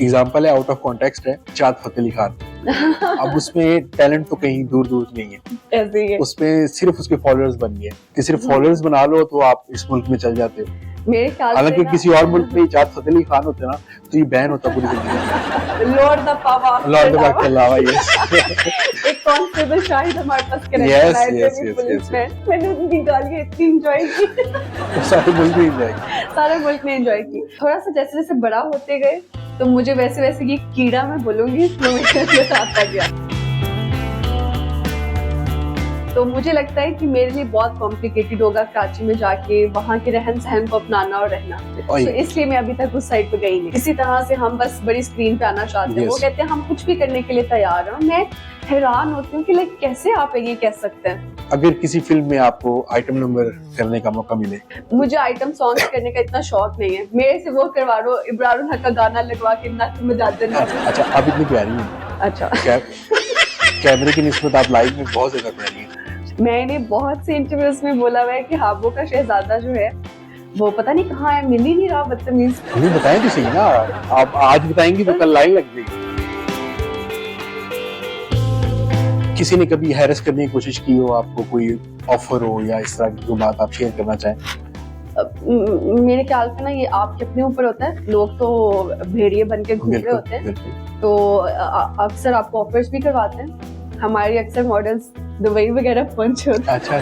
Example है, out of context है, चाँद फतेह अली खान। अब उसमें टैलेंट तो कहीं दूर दूर नहीं है, ऐसे ही है। उसमें सिर्फ उसके फॉलोअर्स बन गए कि सिर्फ फॉलोअर्स बना लो तो आप इस मुल्क में चल जाते हो। मेरे ख्याल से हालांकि ना किसी और मुल्क में चाँद फतेह अली खान होते ना तो ये बैन होता पूरी जिंदगी। लॉर्ड द पावा लॉर्ड द के अलावा यस एक कांस्टेबल शाहिद हमारे पास Yes, कनेक्ट आए थे yes, भी yes, पुलिस yes, में। मैंने उनकी गालियां इतनी एंजॉय की। सारे मुल्क में जाएंगे। सारे मुल्क ने एंजॉय की। थोड़ा सा जैसे जैसे बड़ा होते गए तो मुझे वैसे वैसे ये कीड़ा मैं बोलूंगी तो मेरे अंदर आता गया। तो मुझे लगता है कि मेरे लिए बहुत कॉम्प्लिकेटेड होगा कराची में जाके वहाँ के रहन सहन को अपनाना और रहना। तो इसलिए मैं अभी तक उस साइड पे गई नहीं। इसी तरह से हम बस बड़ी स्क्रीन पे आना चाहते हैं। वो कहते हैं हम कुछ भी करने के लिए तैयार हैं। मैं हैरान होती हूँ कि लाइक कैसे आप ये कह सकते हैं। अगर किसी फिल्म में आपको आइटम नंबर करने का मौका मिले? मुझे आइटम सॉन्ग करने का इतना शौक नहीं है। मेरे से वो करवा दो, इब्रारुल हक का गाना लगवा के नक में जाते हैं। अच्छा, आप इतनी प्यारी हैं। अच्छा, कैमरे की निस्बत आप लाइव में बहुत ज्यादा प्यारी हैं। मैंने बहुत से इंटरव्यूज में बोला हुआ है कि हाबो का शहजादा जो है वो पता नहीं कहाँ है, मिल ही नहीं रहा, बदतमीज। नहीं बताएं तो सही ना, आप आज बताएंगी तो कल लाइन लग जाएगी। किसी ने कभी हैरेस करने की कोशिश की हो, आपको कोई ऑफर हो या इस तरह की कोई बात आप शेयर करना चाहें? मेरे ख्याल से ना ये आपके अपने ऊपर होता है। लोग तो भेड़िए बन के घूम रहे होते हैं, तो अक्सर आपको ऑफर्स भी करवाते हैं। हमारी अक्सर मॉडल्स दुबई वगैरह पहुंच होते हैं। अच्छा,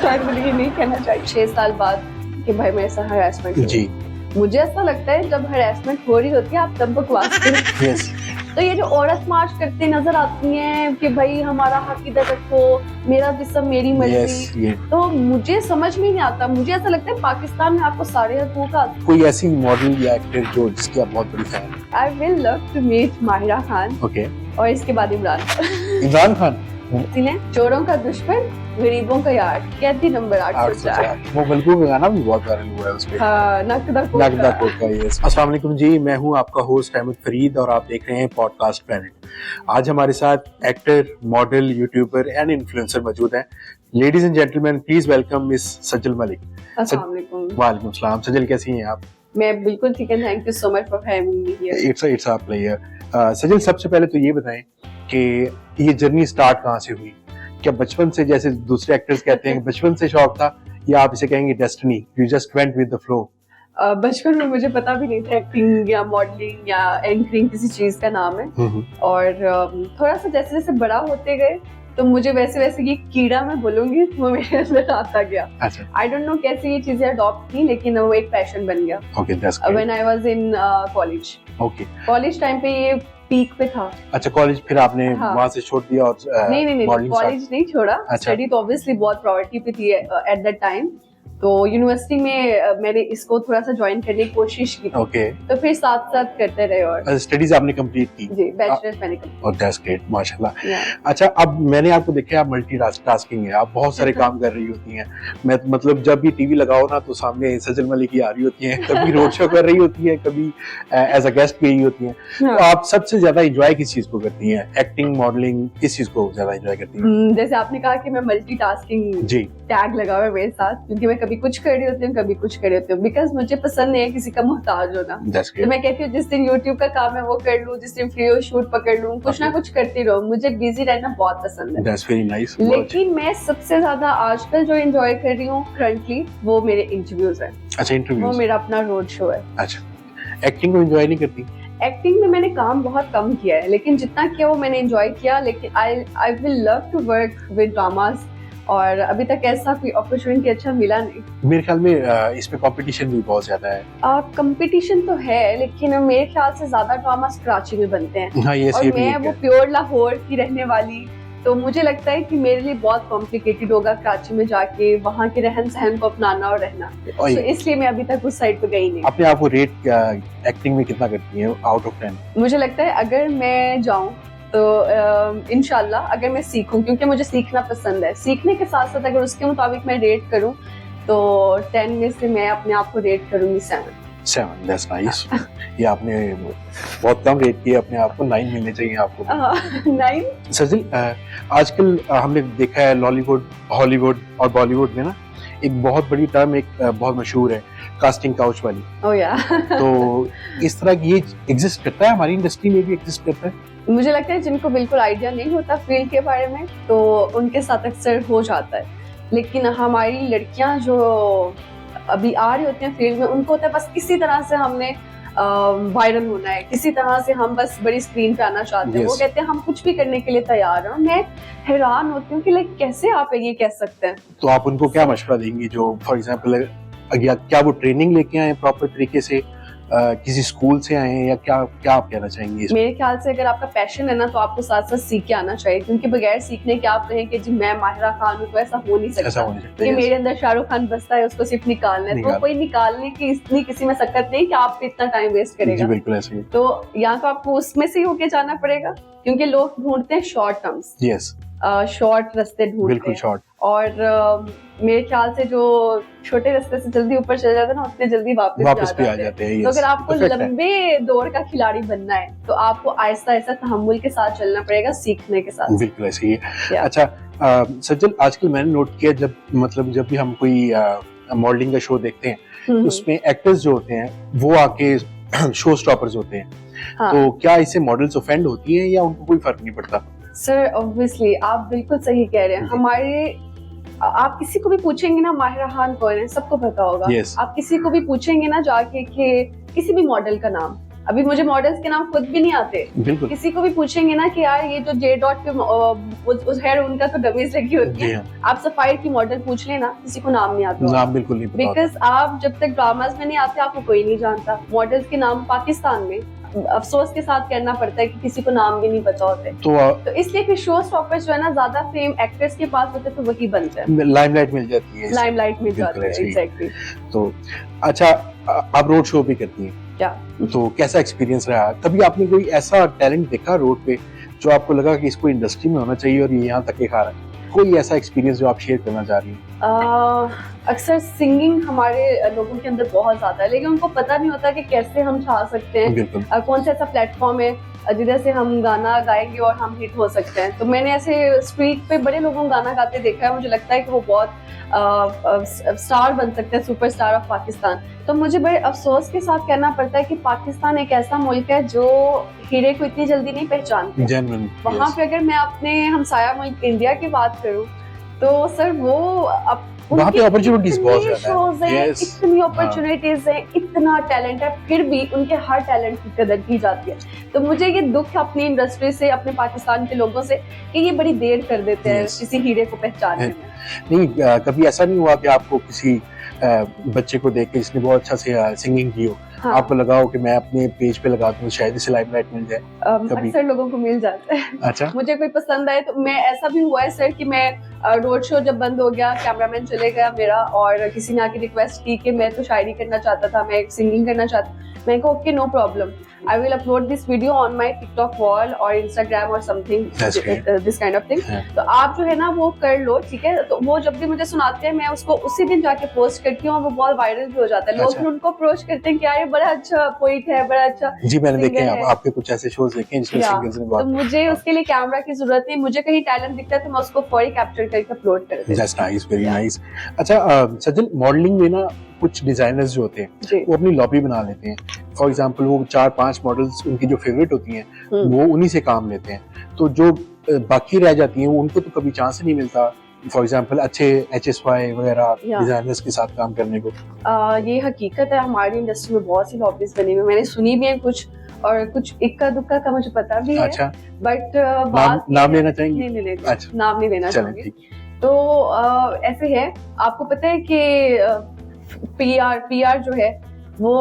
शायद मुझे ये नहीं कहना चाहिए 6 साल बाद कि भाई मेरे साथ हरासमेंट जी। मुझे ऐसा लगता है जब हरासमेंट हो रही होती है आप तब बकवास करो। यस। तो ये जो औरत मार्च करते नजर आती हैं कि भाई हमारा हक इधर रखो, मेरा जिस्म मेरी मर्जी, तो मुझे समझ में नहीं आता। मुझे ऐसा लगता है पाकिस्तान में आपको सारे हकूक आते। कोई ऐसी मॉडल या एक्टर जो जिसकी आप बहुत बड़ी फैन हैं? I will love to meet Mahira Khan. Okay. और इसके बाद इमरान खान। चोरों का दुश्मन गरीबों का यार, कहती नंबर 804। वो बल्कू का गाना भी बहुत वायरल हुआ है उसपे। हाँ, नकदा कोट का। यस। अस्सलाम वालेकुम जी, मैं हूँ आपका होस्ट अहमद फरीद और आप देख रहे हैं पॉडकास्ट प्लैनेट। आज हमारे साथ actor, model, YouTuber and influencer मौजूद हैं। Ladies and gentleman, please welcome miss Sajal Malik. अस्सलाम वालेकुम। वालेकुम सलाम। सजल कैसी हैं आप? मैं बिल्कुल ठीक है, thank you so much for having me here. It's a pleasure. Sajal, सबसे पहले तो ये बताएं कि ये जर्नी स्टार्ट कहाँ से हुई? क्या बचपन से, जैसे दूसरे एक्टर्स कहते हैं कि बचपन से शौक था, या आप इसे कहेंगे destiny, you just went with the flow? बचपन में मुझे पता भी नहीं था एक्टिंग या मॉडलिंग या एंकरिंग किसी चीज का नाम है। और थोड़ा सा जैसे जैसे बड़ा होते गए तो मुझे वैसे वैसे ये कीड़ा मैं बोलूंगी वो मेरे अंदर आता गया। आई डोंट नो कैसे ये चीजें अडॉप्ट की, लेकिन वो एक पैशन बन गया। Okay, that's great. When I was in college. Okay, college time पे ये पीक पे था। अच्छा, कॉलेज फिर आपने वहां से छोड़ दिया और नहीं कॉलेज नहीं छोड़ा। स्टडी तो ऑब्वियसली बहुत प्रायोरिटी पे थी एट दैट टाइम। तो यूनिवर्सिटी में मैंने इसको थोड़ा सा ज्वाइन करने की कोशिश की। ओके। तो फिर साथ साथ करते रहे और स्टडीज आपने कंप्लीट की? जी, बैचलर्स मैंने कंप्लीट। और दैट्स ग्रेट, माशाल्लाह। अच्छा, अब मैंने आपको देखा है आप मल्टीटास्किंग है, आप बहुत सारे काम कर रही होती हैं। मैं मतलब जब भी टीवी लगाओ ना तो सामने सजल मलिक ही आ रही होती हैं, कभी रोड शो कर रही होती है, कभी एज अ गेस्ट गई होती हैं। तो आप सबसे ज्यादा एंजॉय किस चीज को करती हैं? एक्टिंग, मॉडलिंग, किस चीज को ज्यादा एंजॉय करती हैं? जैसे आपने कहा कि मैं मल्टीटास्किंग जी टैग लगा हुआ है मेरे साथ, क्योंकि मैं कभी कुछ कर रही होती हूँ कभी कुछ कर रही होती हूँ, बिकॉज मुझे पसंद नहीं है किसी का मोहताज होना। तो मैं कहती हूँ जिस दिन यूट्यूब का काम है वो कर लूँ, जिस दिन फ्री हो शूट पकड़ लूँ, कुछ ना कुछ करती रहूँ। मुझे बिजी रहना बहुत पसंद है। That's very nice. लेकिन मैं सबसे ज्यादा आजकल जो एंजॉय कर रही हूँ करंटली वो मेरे इंटरव्यूज है। अच्छा, इंटरव्यूज। वो मेरा अपना रोड शो है। अच्छा, एक्टिंग को एंजॉय नहीं करती? एक्टिंग में मैंने काम बहुत कम किया है, लेकिन जितना किया वो मैंने एंजॉय किया। लेकिन I will love to work with dramas, और अभी तक ऐसा कोई अपॉर्चुनिटी अच्छा मिला नहीं। मेरे ख्याल में इसमें कंपटीशन भी बहुत ज्यादा है। कंपटीशन तो है, लेकिन मेरे ख्याल से ज्यादा ड्रामास कराची में बनते हैं। हाँ, ये और मैं वो प्योर लाहौर की रहने वाली, तो मुझे लगता है कि मेरे लिए बहुत कॉम्प्लिकेटेड होगा कराची में जाके वहाँ के रहन सहन को अपनाना और रहना। तो इसलिए मैं अभी तक उस साइड पे गई नहीं। अपने आप को रेट एक्टिंग में कितना करती है आउट ऑफ 10? मुझे लगता है अगर मैं जाऊँ तो इंशाल्लाह, अगर मैं सीखूं, क्योंकि मुझे सीखना पसंद है, सीखने के साथ साथ अगर उसके मुताबिक मैं रेट करूं तो 10 में से मैं अपने आप को रेट करूंगी 7। That's nice. ये आपने बहुत कम रेट किया अपने आप को, 9 मिलने चाहिए आपको। 9। सजल, आजकल हमने देखा है लॉलीवुड, हॉलीवुड और बॉलीवुड में ना एक बहुत बड़ी टर्म एक बहुत मशहूर है, कास्टिंग काउच वाली, ओह या तो इस तरह की ये एग्जिस्ट करता है, हमारी इंडस्ट्री में भी एग्जिस्ट करता है। मुझे लगता है जिनको बिल्कुल आइडिया नहीं होता फील्ड के बारे में तो उनके साथ अक्सर हो जाता है, लेकिन हमारी लड़कियां जो अभी आ रही होती हैं फील्ड में, उनको होता है बस किसी तरह से हमने वायरल होना है, किसी तरह से हम बस बड़ी स्क्रीन पे आना चाहते हैं। वो कहते हैं हम कुछ भी करने के लिए तैयार हैं। मैं हैरान होती हूँ कि लाइक कैसे आप ये कह सकते हैं। तो आप उनको क्या मशवरा देंगी जो फॉर एग्जांपल क्या वो ट्रेनिंग लेके आए प्रॉपर तरीके से, किसी स्कूल से आए हैं, या क्या क्या आप कहना चाहेंगे इसमें? मेरे ख्याल से अगर आपका पैशन है ना तो आपको साथ साथ सीख के आना चाहिए, क्योंकि बगैर सीखने के आप कहें कि जी मैं माहिरा खान हूँ, तो ऐसा हो नहीं सकता। ये मेरे अंदर शाहरुख खान बसता है, उसको सिर्फ निकालना है। तो कोई निकालने की इतनी किसी में सकत नहीं कि आप इतना टाइम वेस्ट करेगा। बिल्कुल ऐसे ही। तो या तो आपको उसमें से ही होके जाना पड़ेगा, क्योंकि लोग ढूंढते हैं शॉर्ट टर्म्स, शॉर्ट रास्ते ढूंढते हैं शॉर्ट। और मेरे ख्याल से जो छोटे रास्ते से जल्दी ऊपर चले जाते हैं ना, उतने जल्दी वापस भी आ जाते हैं। तो अगर आपको लंबे दौर का खिलाड़ी बनना है तो आपको आहिस्ता आहिस्ता तहम्मुल के साथ चलना पड़ेगा, सीखने के साथ। बिल्कुल ऐसे ही है। अच्छा सज्जल, आजकल मैंने नोट किया जब भी हम कोई मॉडलिंग का शो देखते हैं तो उसमें एक्टर्स जो होते हैं वो आके शो स्टॉपर्स होते हैं। हाँ। तो क्या इससे मॉडल्स ऑफेंड होती हैं या उनको कोई फर्क नहीं पड़ता? सर ऑब्वियसली आप बिल्कुल सही कह रहे हैं। हमारे आप किसी को भी पूछेंगे ना माहिरा खान कौन है, सबको पता होगा। आप किसी को भी पूछेंगे ना जाके कि किसी भी मॉडल का नाम, अभी मुझे मॉडल्स के नाम खुद भी नहीं आते। किसी को भी पूछेंगे ना कि यार ये जो जे डॉट पे हेयर उनका तो डमीज लगी होती है, आप सफायर की मॉडल पूछ लेना, किसी को नाम नहीं आता। नाम बिल्कुल नहीं, बिकॉज आप जब तक ड्रामास में नहीं आते आपको कोई नहीं जानता। मॉडल्स के नाम पाकिस्तान में अफसोस के साथ कहना पड़ता है कि किसी को नाम भी नहीं पता होते। तो इसलिए फिर शो स्टॉपर्स जो है ना, ज्यादा फेम एक्टर्स के पास होते तो वही बनते हैं, लाइमलाइट मिल जाती है। लाइमलाइट मिल जाती है, एग्जैक्टली। तो अच्छा, आप रोड शो भी करती हैं क्या? तो कैसा एक्सपीरियंस रहा? कभी आपने कोई ऐसा टैलेंट देखा रोड पे जो आपको लगा कि इसको इंडस्ट्री में होना चाहिए और ये यहाँ तक के खा रहा है? कोई ऐसा एक्सपीरियंस जो आप शेयर करना चाह रही हैं? अक्सर सिंगिंग हमारे लोगों के अंदर बहुत ज्यादा है, लेकिन उनको पता नहीं होता कि कैसे हम छा सकते हैं, कौन सा ऐसा प्लेटफॉर्म है जिधर से हम गाना गाएंगे और हम हिट हो सकते हैं। तो मैंने ऐसे स्ट्रीट पे बड़े लोगों को गाना गाते देखा है, मुझे लगता है कि वो बहुत स्टार बन सकते हैं, सुपरस्टार ऑफ पाकिस्तान। तो मुझे बड़े अफसोस के साथ कहना पड़ता है कि पाकिस्तान एक ऐसा मुल्क है जो हीरे को इतनी जल्दी नहीं पहचानते। वहाँ पे अगर मैं अपने हमसाया मुल्क इंडिया की बात करूँ तो सर वो वहाँ पे अपॉर्चुनिटीज बहुत ज्यादा है, इतनी अपॉर्चुनिटीज है, इतना टैलेंट है, फिर भी उनके हर टैलेंट की कदर की जाती है। तो मुझे ये दुख है अपनी इंडस्ट्री से, अपने पाकिस्तान के लोगों से, कि ये बड़ी देर कर देते हैं किसी हीरे को पहचानने में। नहीं, कभी ऐसा नहीं हुआ कि आपको किसी बच्चे को देख के जिसने बहुत अच्छा से सिंगिंग की हो, हाँ। आपको लगाओ कि मैं अपने पेज पे लगा दूं, शायद इसे लाइमलाइट मिल जाए? अक्सर लोगों को मिल जाता है। अच्छा। मुझे कोई पसंद आए तो मैं, ऐसा भी हुआ है सर कि मैं रोड शो जब बंद हो गया, कैमरामैन चले गया मेरा, और किसी ने आके रिक्वेस्ट की कि मैं तो शायरी करना चाहता था, मैं सिंगिंग करना चाहता, मैं कहा okay no problem, I will upload this video on my TikTok wall और इंस्टाग्राम और something this kind of thing. तो आप जो है ना वो कर लो, ठीक है। तो वो जब भी मुझे सुनाते हैं मैं उसको उसी दिन जाके पोस्ट करती हूँ और वो बहुत वायरल भी हो जाता है। लोग फिर उनको अप्रोच करते हैं कि यार ये बड़ा अच्छा पोइट है, बड़ा अच्छा। जी मैंने देखे हैं, आपके कुछ ऐसे शोज देखे हैं जिसमें सिंगर्स ने बहुत। तो मुझे उसके लिए कैमरा की जरूरत नहीं, मुझे कहीं टैलेंट दिखता है तो मैं उसको फौरी कैप्चर करके अपलोड कर देती हूं। Just nice, very nice. अच्छा सज्जल, मॉडलिंग में ना कुछ डिजाइनर्स जो होते हैं वो अपनी लॉबी बना लेते हैं। फॉर एग्जांपल वो 4-5 मॉडल्स उनकी जो फेवरेट होती हैं वो उन्हीं से काम लेते हैं, तो जो बाकी रह जाती हैं उनको तो कभी चांस नहीं मिलता, फॉर एग्जांपल अच्छे HSY वगैरह डिजाइनर्स के साथ काम करने को। ये हकीकत है, हमारी इंडस्ट्री में बहुत सी लॉबीज बनी हुई, मैंने सुनी भी है कुछ, और कुछ इक्का दुक्का का मुझे पता भी है। अच्छा। बट नाम लेना चाहेंगे? नहीं, अच्छा, नाम नहीं लेना चाहूंगी। तो ऐसे है, आपको पता है कि PR जो है वो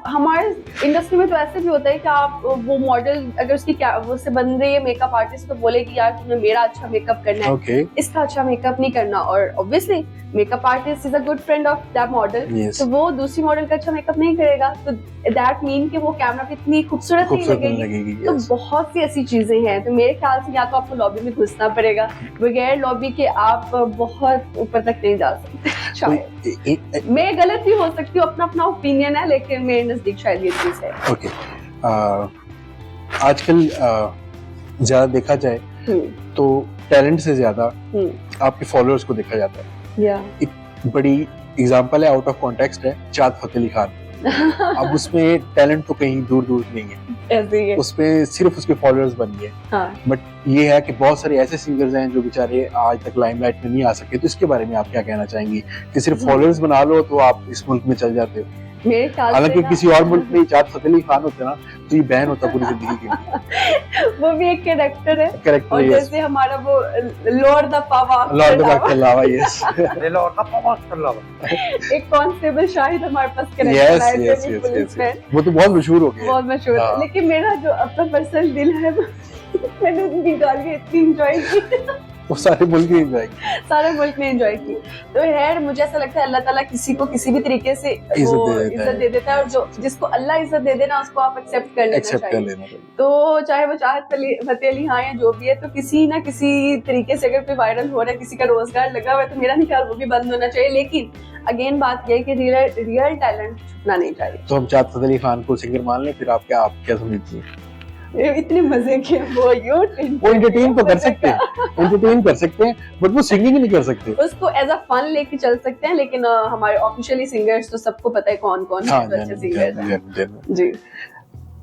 हमारे इंडस्ट्री में तो ऐसे भी होता है कि आप वो मॉडल अगर उससे बन रही है मेकअप आर्टिस्ट तो बोलेगी यार तुम्हें मेरा अच्छा मेकअप करना है, इसका अच्छा मेकअप नहीं करना, और obviously makeup artist is a good friend of that model, तो वो दूसरी मॉडल का अच्छा मेकअप नहीं करेगा, तो दैट मीन कि वो कैमरा पे इतनी खूबसूरत नहीं लगेगी। तो बहुत सी ऐसी चीजें हैं, तो मेरे ख्याल से या तो आपको लॉबी में घुसना पड़ेगा, बगैर लॉबी के आप बहुत ऊपर तक नहीं जा सकते। शायद मैं गलत भी हो सकती हूँ, अपना अपना ओपिनियन है, लेकिन मेरे नजदीक शायद ये चीज है। ओके, आजकल ज्यादा देखा जाए तो टैलेंट से ज्यादा आपके फॉलोअर्स को देखा जाता है। एक बड़ी एग्जांपल है, आउट ऑफ कॉन्टेक्स्ट है, चाँद फतेह अली खान। अब उसमें टैलेंट तो कहीं दूर दूर नहीं है, ऐसे ही है। उसमें सिर्फ उसके फॉलोअर्स बन गए। हाँ। बट ये है कि बहुत सारे ऐसे सिंगर्स हैं जो बेचारे आज तक लाइमलाइट में नहीं आ सके, तो इसके बारे में आप क्या कहना चाहेंगी कि सिर्फ फॉलोअर्स बना लो तो आप इस मुल्क में चल जाते हो? मेरे ख्याल हालांकि से किसी और मुल्क में चाँद फतेह अली खान होते ना तो ये बैन होता पूरी जिंदगी के लिए। वो भी एक कैरेक्टर है, करेक्ट, और यस, जैसे हमारा वो लॉर्ड द पावा, लॉर्ड ऑफ के अलावा, यस, एक कांस्टेबल शाहिद हमारे पास यस कैरेक्टर यस है, यस पुलिसमैन, वो तो बहुत मशहूर हो गया। बहुत मशहूर है। हाँ। लेकिन मेरा जो अपना पर्सनल दिल है मैंने उनकी गाली इतनी एंजॉय की, वो सारे मुल्क ही एंजॉय सारे मुल्क ने एंजॉय की। तो यार मुझे ऐसा लगता है अल्लाह ताला किसी को किसी भी तरीके से वो इज्जत दे देता है, और जो जिसको अल्लाह इज्जत दे देना उसको आप एक्सेप्ट कर लेना चाहिए। तो चाहे वो चाहत फतेह अली हाँ या जो भी है, तो किसी ना किसी तरीके से अगर कोई वायरल हो रहा है, किसी का रोजगार लगा हुआ है, तो मेरा नहीं ख्याल वो भी बंद होना चाहिए। लेकिन अगेन बात ये है कि रियल टैलेंट छुपना नहीं चाहिए। तो हम चाँद फतेह अली खान को सिंगर मान लें, फिर आप क्या समझती हैं? इतने मजे के वो एंटरटेन तो कर सकते हैं, एंटरटेन कर सकते हैं, बट वो सिंगिंग नहीं कर सकते। उसको एज अ फन लेके चल सकते हैं, लेकिन हमारे ऑफिशियली सिंगर्स तो सबको पता है कौन कौन हाँ, अच्छे सिंगर्स हैं जी।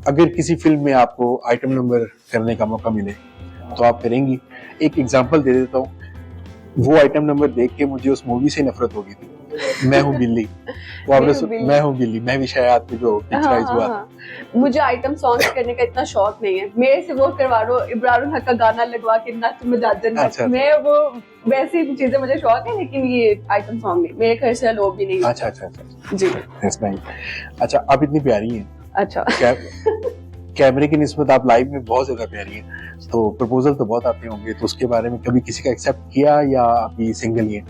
अगर किसी फिल्म में आपको आइटम नंबर करने का मौका मिले तो आप करेंगी? एक एग्जांपल दे देता हूँ, वो आइटम नंबर देख के मुझे उस मूवी से नफरत हो गई थी, मैं हूँ बिल्ली। वो आपने मैं हूँ बिल्ली, मैं भी शायद पे जो पिक्चराइज हुआ। मुझे आइटम सॉन्ग्स करने का इतना शौक नहीं है, मेरे से वो करवा लो इब्राहिम हक का गाना लगवा के नच मजाजन, मैं वो वैसी चीजें मुझे शौक है, लेकिन ये आइटम सॉन्ग नहीं, मेरे घर से लोग भी नहीं। अच्छा जी। अच्छा, आप इतनी प्यारी हैं, अच्छा कैमरे की निस्बत आप लाइव में बहुत ज्यादा प्यारी हैं, तो प्रपोजल तो बहुत आते होंगे, तो उसके बारे में कभी किसी का एक्सेप्ट किया या अभी सिंगल ही हैं?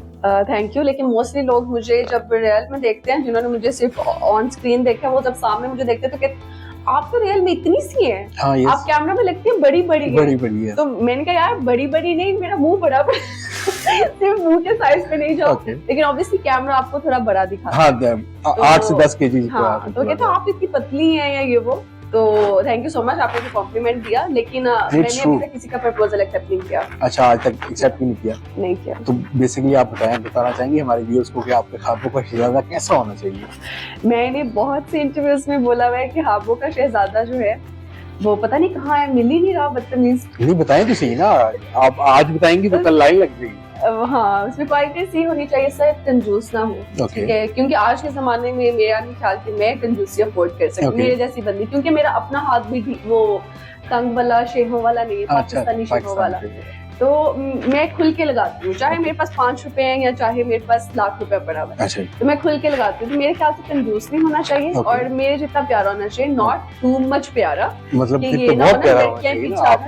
Thank you. लेकिन मोस्टली लोग मुझे जब रियल में देखते हैं, जिन्होंने मुझे सिर्फ ऑन स्क्रीन देखा, वो जब सामने मुझे देखते हैं तो कहते आप तो रियल में इतनी सी है, हाँ, आप कैमरा में लगती है बड़ी बड़ी है। तो मैंने कहा यार बड़ी नहीं, मेरा मुंह बड़ा सिर्फ मुंह के साइज पे नहीं जाओ, लेकिन ऑब्वियसली कैमरा आपको थोड़ा बड़ा दिखाता है। 8 से 10 केजी। हाँ, तो कहते आप इतनी पतली हैं या ये वो, तो थैंक यू सो मच, आपने जो कॉम्प्लीमेंट दिया, लेकिन मैंने अभी तक किसी का प्रपोजल एक्सेप्ट नहीं किया। अच्छा, आज तक एक्सेप्ट नहीं किया? तो बेसिकली आप बताना चाहेंगे हमारे व्यूअर्स को कि आपके ख्वाबों का शहजादा कैसा होना चाहिए? मैंने बहुत से इंटरव्यूज में बोला हुआ है कि ख्वाबों का शहजादा जो है वो पता नहीं कहाँ है, मिल ही नहीं रहा, बदतमीज। नहीं बताएं तो सही ना, आप आज बताएंगी तो कल लाइन लग जाएगी। हाँ, उसमें क्वालिटी सी होनी चाहिए, सर कंजूस ना हो। क्योंकि आज के जमाने में मेरा नहीं ख्याल कि मैं कंजूसी अफोर्ड कर सकती, मेरे जैसी बंदी, क्योंकि मेरा अपना हाथ भी वो तंग वाला शेहों वाला नहीं है, पाकिस्तानी शेहों वाला, तो मैं खुल के लगाती हूँ, चाहे मेरे पास 5 रुपए हैं या चाहे मेरे पास लाख रुपए पड़ा हुआ है, तो मैं खुल के लगाती हूँ। तो मेरे ख्याल से कंजूस नहीं होना चाहिए, और मेरे जितना प्यारा होना चाहिए, नॉट टू मच प्यारा, मतलब कि ये ना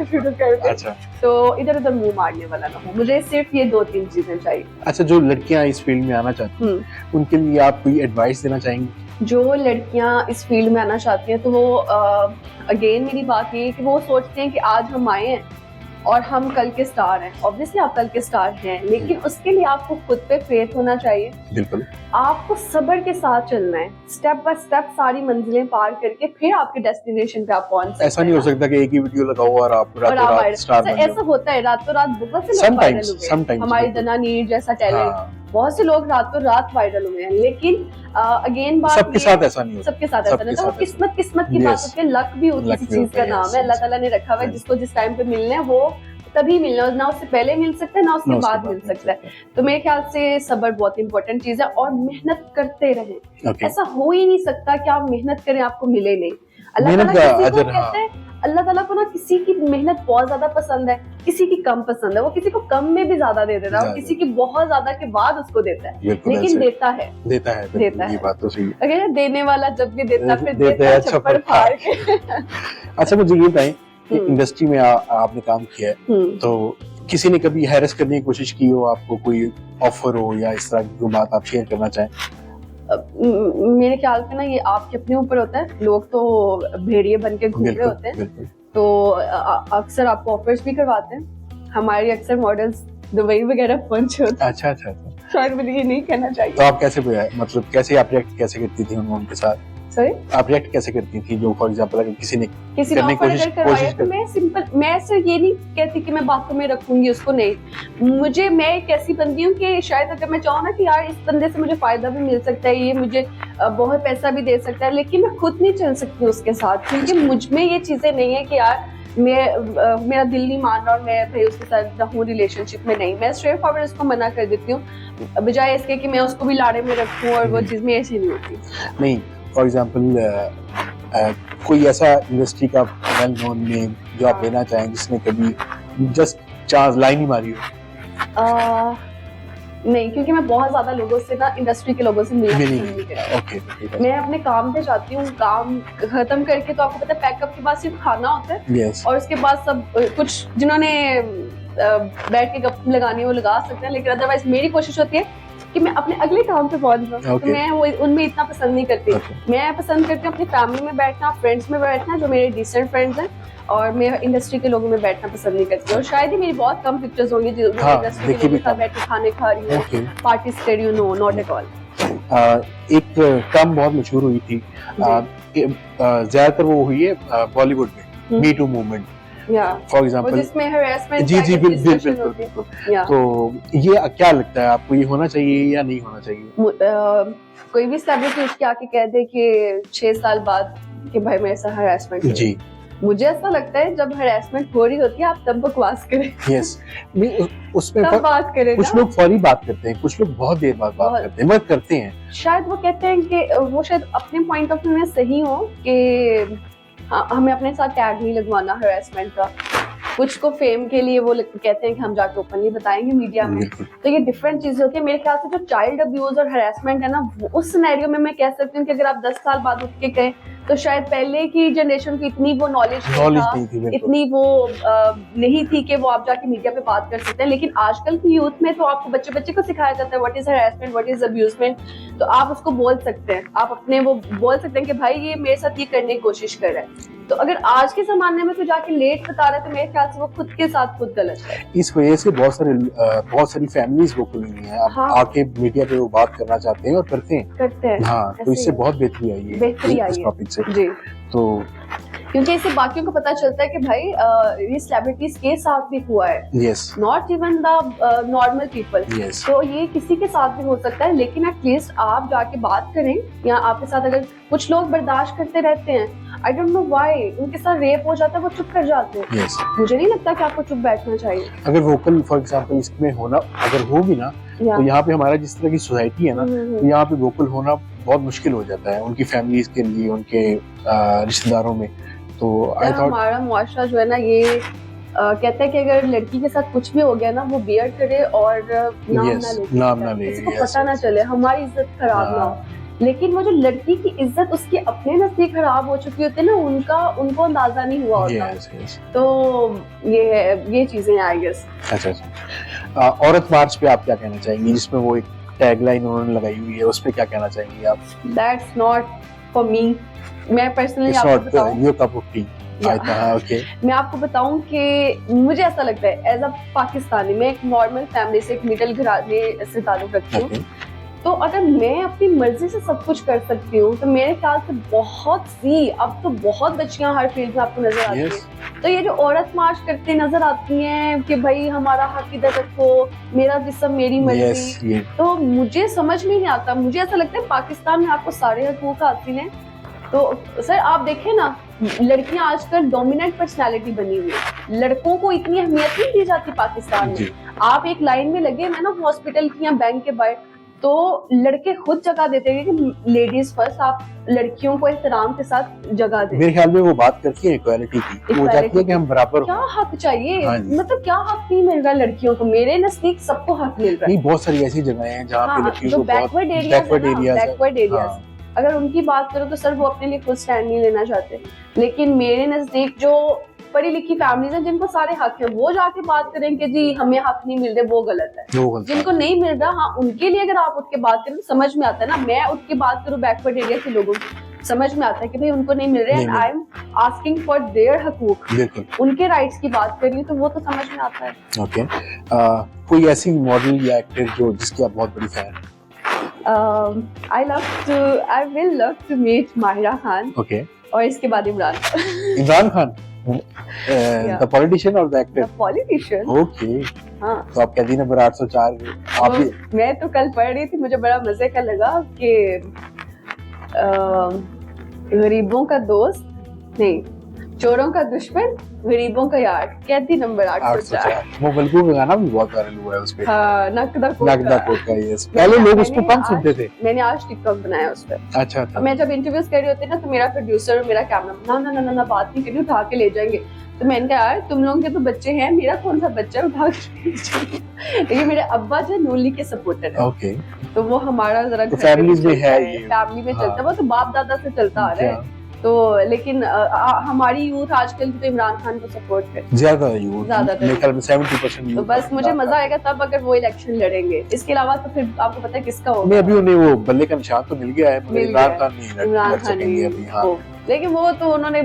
शुरू कर दे तो इधर उधर मुंह मारने वाला ना हो। मुझे सिर्फ ये 2-3 चीजें चाहिए। अच्छा, जो लड़कियां इस फील्ड में आना चाहती हैं, उनके लिए आप कोई एडवाइस देना चाहेंगे? जो लड़कियां इस फील्ड में आना चाहती हैं, तो वो अगेन मेरी बात ये है कि वो सोचते हैं कि आज हम आए हैं और हम कल के स्टार हैं। ऑब्वियसली आप कल के स्टार हैं, लेकिन उसके लिए आपको खुद पे फेथ होना चाहिए। बिल्कुल, आपको सब्र के साथ चलना है, स्टेप बाय स्टेप सारी मंजिलें पार करके फिर आपके डेस्टिनेशन पे आप पहुंच सकते हैं। ऐसा नहीं हो सकता कि एक ही वीडियो लगाओ और आप रातों रात स्टार बन जाओ। ऐसा होता है, रातों रात बहुत से लोग वायरल हुए हैं, हमारी जना नीर जैसा टैलेंट, बहुत से लोग रातों रात वायरल हुए हैं, लेकिन अगेन बात सबके साथ ऐसा नहीं होता, सबके साथ ऐसा नहीं होता। किस्मत की बात होती है, लक भी होती है, किसी चीज का नाम है, अल्लाह ताला ने रखा हुआ है, जिसको जिस टाइम पे मिलना है वो तभी मिलना है, ना उससे पहले मिल सकता है ना उसके बाद मिल सकता है। तो मेरे ख्याल से सब्र बहुत इंपॉर्टेंट चीज है, और मेहनत करते रहें। ऐसा हो ही नहीं सकता कि आप मेहनत करें आपको मिले नहीं। अल्लाह ताला को ना किसी की मेहनत बहुत ज्यादा पसंद है, किसी की कम पसंद है, वो किसी को कम में भी ज्यादा दे देता है, किसी की बहुत ज्यादा के बाद उसको देता है, लेकिन देता है। ये बात तो सही है। अगर देने वाला जब भी देता फिर देता है छप्पर फाड़ के। अच्छा, मुझे ये बताएं, इंडस्ट्री में आपने काम किया है, तो किसी ने कभी हैरेस करने की कोशिश की हो, आपको कोई ऑफर हो या इस तरह की बात आप शेयर करना चाहें? मेरे ख्याल से ना ये आपके अपने ऊपर होता है, लोग तो भेड़िए बन के घूम रहे होते हैं, तो अक्सर आपको ऑफर्स भी करवाते हैं। हमारे अक्सर मॉडल्स दुबई वगैरह पहुंचे होते हैं। अच्छा, शायद मुझे ये नहीं कहना चाहिए। तो आप कैसे मतलब कैसे आप रिएक्ट कैसे करती थी उनके साथ? सॉरी, आप रिएक्ट कैसे करती थी जो फॉर एग्जांपल अगर किसी ने ने करने की ऑफर करवाया तो मैं सिंपल, मैं सिर्फ ये नहीं कहती कि मैं बातों में रखूंगी उसको, नहीं, मैं एक ऐसी बंदी हूँ कि शायद अगर मैं चाहूँ ना कि यार इस बंदे से मुझे फायदा भी मिल सकता है, ये मुझे बहुत पैसा भी दे सकता है, लेकिन मैं खुद नहीं चल सकती उसके साथ, क्योंकि मुझ में ये चीजें नहीं है कि यार मेरा दिल नहीं मान रहा और मैं भाई उसके साथ रहूं रिलेशनशिप में, नहीं, मैं स्ट्रेट फॉरवर्ड उसको मना कर देती हूँ, बजाय इसके कि मैं उसको भी लाड़े में रखूं, और वो चीज में ऐसी नहीं होती। नहीं, फॉर एग्जांपल कोई ऐसा इंडस्ट्री का वेल नोन नेम जो आप लेना चाहें जिसने कभी जस्ट चांस लाइन ही मारी हो? नहीं, क्योंकि मैं बहुत ज्यादा लोगों से ना, इंडस्ट्री के लोगों से मिलना पसंद नहीं करती। ओके, मैं अपने काम पे जाती हूँ, काम खत्म करके, तो आपको पता है पैकअप के बाद सिर्फ खाना होता है, और उसके बाद सब कुछ जिन्होंने बैठ के गप लगानी है वो लगा सकते हैं, लेकिन अदरवाइज मेरी कोशिश होती है कि मैं अपने अगले काम पे पहुंच जाऊँ। तो मैं वो उनमें इतना पसंद नहीं करती। मैं पसंद करती हूँ अपनी फैमिली में बैठना, फ्रेंड्स में बैठना, जो मेरे डिसेंट फ्रेंड्स हैं, और मैं इंडस्ट्री के लोगों में बैठना पसंद नहीं करती। और शायद ही मेरी बहुत कम पिक्चर्स होंगी जो इंडस्ट्री के लोगों के साथ बैठ के खाने खा रही हूँ, party stayed, you know, not at all. एक टर्म बहुत मशहूर हुई थी, ज्यादातर वो हुई है बॉलीवुड में, me too movement, for example, जिसमें हरासमेंट, जी बिल्कुल। तो ये क्या लगता है आपको, ये होना चाहिए या नहीं होना चाहिए? कोई भी सेलिब्रिटी उसके आके कह दे कि 6 साल बाद कि भाई मेरे साथ हरासमेंट, जी, मुझे ऐसा लगता है जब हरासमेंट हो रही होती है आप तब बकवास करें। यस, उसमें तब बात करें। कुछ लोग फौरी बात करते हैं, कुछ लोग बहुत देर बाद बात करते हैं, मत करते हैं। शायद वो कहते हैं कि वो शायद अपने पॉइंट ऑफ व्यू में सही हो कि हमें अपने साथ टैग नहीं लगवाना हरासमेंट का। कुछ को फेम के लिए वो कहते हैं कि हम जाके ओपनली बताएंगे मीडिया में, तो ये डिफरेंट चीजें होती है। मेरे ख्याल से जो चाइल्ड अब्यूज और हरासमेंट है ना, उस सिनेरियो में मैं कह सकती हूँ कि अगर आप 10 साल बाद उठ के कहें तो शायद पहले की जनरेशन की इतनी वो नॉलेज नहीं थी, इतनी वो नहीं थी कि वो आप जाके मीडिया पे बात कर सकते हैं। लेकिन आजकल की यूथ में तो आपको बच्चे को सिखाया जाता है what is harassment, what is abusement, तो आप उसको बोल सकते हैं, आप अपने वो बोल सकते हैं कि भाई ये मेरे साथ ये करने की कोशिश कर रहा है। तो अगर आज के जमाने में तो जाके लेट बता रहा है तो मेरे ख्याल से वो खुद के साथ खुद गलत है। इस वजह से बहुत सारी फैमिलीज वो खुली हुई हैं, हाँ, आके मीडिया पे वो बात करना चाहते हैं और करते हैं। हाँ, तो इससे बहुत बेहतरी आई है इस टॉपिक से। जी, तो क्योंकि इससे बाकियों को पता चलता है कि भाई ये सेलिब्रिटीज के साथ भी हुआ है, not even the normal people. तो ये किसी के साथ भी हो सकता है, लेकिन एटलीस्ट आप जाके बात करें, या आपके साथ अगर कुछ लोग बर्दाश्त करते रहते हैं, आई डोंट नो व्हाई, उनके साथ रेप हो जाता है वो चुप कर जाते हैं। मुझे नहीं लगता कि आपको चुप बैठना चाहिए। अगर वोकल फॉर एग्जांपल इसमें होना अगर हो भी ना, तो यहाँ पे हमारा जिस तरह की सोसाइटी है ना, तो यहाँ पे वोकल होना बहुत मुश्किल हो जाता है उनकी फैमिलीज के लिए, उनके रिश्तेदारों में। तो आई थॉट हमारा मुआशरा जो है ना, ये कहता है कि अगर लड़की के साथ कुछ भी हो गया ना, वो बियर करे और नाम ना ले, किसी को पता ना चले, हमारी इज्जत खराब ना हो। लेकिन वो जो लड़की की इज्जत उसके अपने नजदीक खराब हो चुकी होती है ना, उनको अंदाजा नहीं हुआ होता। तो ये चीजें आई गेस। अच्छा, औरत मार्च पे आप क्या कहना चाहेंगी, जिसमें वो एक टैगलाइन उन्होंने लगाई हुई है, उस पे क्या कहना चाहेंगी आप? That's not for me. मैं पर्सनली आपको बताऊं, योर कप ऑफ टी। मैं आपको बताऊं कि मुझे ऐसा लगता है एज अ पाकिस्तानी, मैं एक नॉर्मल फैमिली से, एक मिडिल घराने से ताल्लुक रखती हूँ, तो अगर मैं अपनी मर्जी से सब कुछ कर सकती हूँ तो मेरे ख्याल से अब तो बहुत बच्चियां हर फील्ड में आपको नजर आती हैं। तो ये जो औरत मार्च करते नजर आती हैं कि भाई हमारा हक इधर रखो, मेरा जिस्म मेरी मर्जी, तो मुझे समझ में नहीं आता। मुझे ऐसा लगता है पाकिस्तान में आपको सारे हकूक हासिल हैं। तो सर आप देखें ना, लड़कियां आजकल डोमिनेंट पर्सनालिटी बनी हुई है, लड़कों को इतनी अहमियत नहीं दी जाती पाकिस्तान में। आप एक लाइन में लगे मैं ना हॉस्पिटल की या बैंक के बाहर, तो लड़के खुद जगह देते हैं कि लेडीज फर्स्ट, आप लड़कियों को एहतराम के साथ जगह दें। मेरे ख्याल में वो बात करती है इक्वालिटी की, वो चाहती है कि हम बराबर। क्या हक चाहिए, मतलब क्या हक नहीं मिल रहा लड़कियों को? मेरे नजदीक सबको हक मिल रहा है। नहीं, बहुत सारी ऐसी जगहें हैं जहाँ पे लड़कियों को बैकवर्ड एरियाज, अगर उनकी बात करो तो सर वो अपने लिए खुद स्टैंड नहीं लेना चाहते। लेकिन मेरे नजदीक जो पढ़ी लिखी फैमिलीज हैं जिनको सारे हक हैं, वो जाके बात करें कि जी हमें हक नहीं मिल रहे, वो गलत है। जिनको नहीं मिल रहा, हाँ, उनके लिए अगर आप उठ के बात करें तो समझ में आता है ना। मैं उठ के बात करूँ बैकवर्ड एरिया के लोगों की, समझ में आता है कि भाई उनको नहीं मिल रहे, and I am asking for their हकूक, उनके राइट्स की बात कर रही हूँ, तो वो तो समझ में आता है। ओके, कोई ऐसी मॉडल या एक्टर जो जिसकी आप बहुत बड़ी fan? I will love to meet Mahira Khan okay, और इसके बाद इमरान खान, इमरान खान, द पॉलिटिशियन और द एक्टर, पॉलिटिशियन। ओके। हाँ, तो आप कहती नंबर 804 आप भी तो मैं तो कल पढ़ रही थी, मुझे बड़ा मजे का लगा कि गरीबों का दोस्त नहीं, चोरों का दुश्मन, गरीबों का यार, कहती नंबर 804। वो बल्कू का गाना भी बहुत वायरल हुआ है उस पे, हाँ, नकदा नगदा कोट का, यस। पहले लोग उसको कम सुनते थे। मैंने आज टिकटॉक बनाया उस पर। अच्छा था। मैं जब इंटरव्यूज कर रही होती ना, तो मेरा प्रोड्यूसर और मेरा कैमरा ना ना ना ना बात नहीं करी, उठा के ले जाएंगे। तो मैंने कहा यार तुम लोगों के तो बच्चे हैं, मेरा कौन सा बच्चा है उठा के ले जाएंगे। लेकिन मेरे अब्बा जो नून लीग के सपोर्टर है, ओके, तो वो हमारा जरा तो फैमिलीज में है ये, फैमिली में चलता है, वो तो बाप दादा से चलता आ रहा है। तो लेकिन हमारी यूथ आजकल की तो इमरान खान को सपोर्ट करती है ज्यादा यूथ, ज्यादातर। मेरे ख्याल में 70% तो यूथ। बस मुझे मजा आएगा तब अगर वो इलेक्शन लड़ेंगे, इसके अलावा तो फिर आपको पता है किसका होगा। नहीं, अभी उन्हें वो बल्ले का निशान तो मिल गया है, मगर मिल इमरान गया। खान नहीं इमरान लड़ खान सकेंगे अभी। हाँ, लेकिन वो तो उन्होंने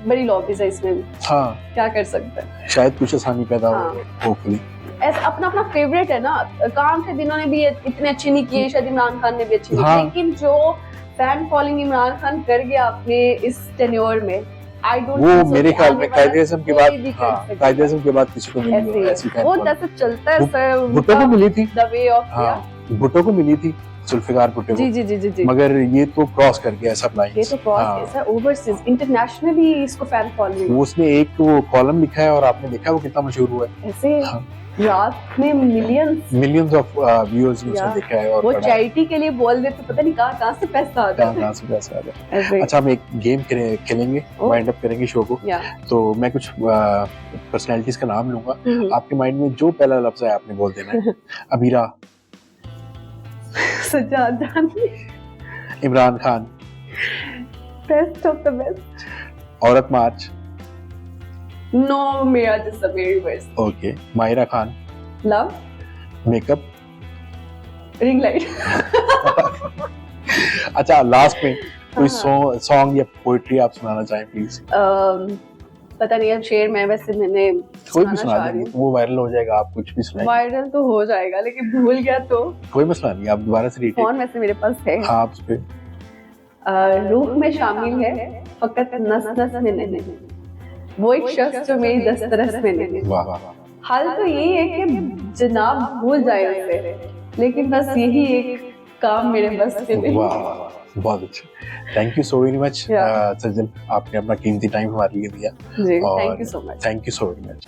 बड़ी लॉबीज है इसमें, हाँ, क्या कर सकते हैं। शायद कुछ आसानी पैदा हो, हाँ। होपफुली। ऐसा अपना अपना फेवरेट है ना, काम के दिनों ने भी इतने अच्छे नहीं किए, शायद इमरान खान ने भी अच्छे नहीं किए, हाँ। लेकिन जो फैन फॉलोइंग इमरान खान कर गया अपने इस टेन्योर में, आई डोंट वो मेरे ख्याल में कायदे-ए-आज़म के बाद, हाँ, कायदे-ए-आज़म के बाद किसी को नहीं हुआ ऐसी फैन वो फॉलोइंग। जैसे चलता है सर, भुट्टो को मिली थी, द वे ऑफ, हाँ, भुट्टो को मिली थी, जुल्फिकार भुट्टो जी को, जी जी जी जी, मगर ये तो क्रॉस कर गया सब ये लाइंस। तो क्रॉस है ओवरसीज, इंटरनेशनली इसको फैन फॉलोइंग। वो उसने एक वो कॉलम लिखा है और आपने देखा वो कितना मशहूर हुआ है। ऐसे हाँ। रात में मिलियंस ऑफ व्यूअर्स ने उसे देखा है और वो पढ़ा है। चैरिटी के लिए बोल दे तो पता नहीं कहाँ से पैसा आता है। कहाँ से पैसा आ जाए। ऐसे अच्छा, हम एक गेम खेलेंगे, वाइंड अप करेंगे शो को। या तो मैं कुछ पर्सनालिटीज का नाम लूंगा, आपके माइंड में जो पहला लफ्ज है आपने बोल देना है। Amira, Sajjad Jani, Imran Khan, best of the best, Aurat March, no मेरा जैसा मेरी वर्स, okay, Mahira Khan, love, makeup. Ring light. अच्छा, लास्ट में कोई हाँ। सॉन्ग या पोएट्री आप सुनाना चाहें प्लीज। पता नहीं अब शेर मैं वैसे मैंने कोई भी सुना देंगे, वो वायरल हो जाएगा, आप कुछ भी सुनाइए। वायरल तो हो जाएगा लेकिन भूल गया तो कोई मसला नहीं, आप दोबारा से रिपीट। फोन वैसे मेरे पास है। हाँ, आप उस पे। रूह में शामिल है फकत नस नस में नहीं, वो एक शख्स जो मेरी दस्तरस में नहीं। वाह वाह वाह, हाल तो यही है कि जनाब भूल जाए उसे, लेकिन बस यही एक काम मेरे बस में नहीं। वाह वाह, बहुत अच्छा। Thank you so very much सज्जन, आपने अपना कीमती टाइम हमारे लिए दिया। जी, thank you so much. Thank you so very much.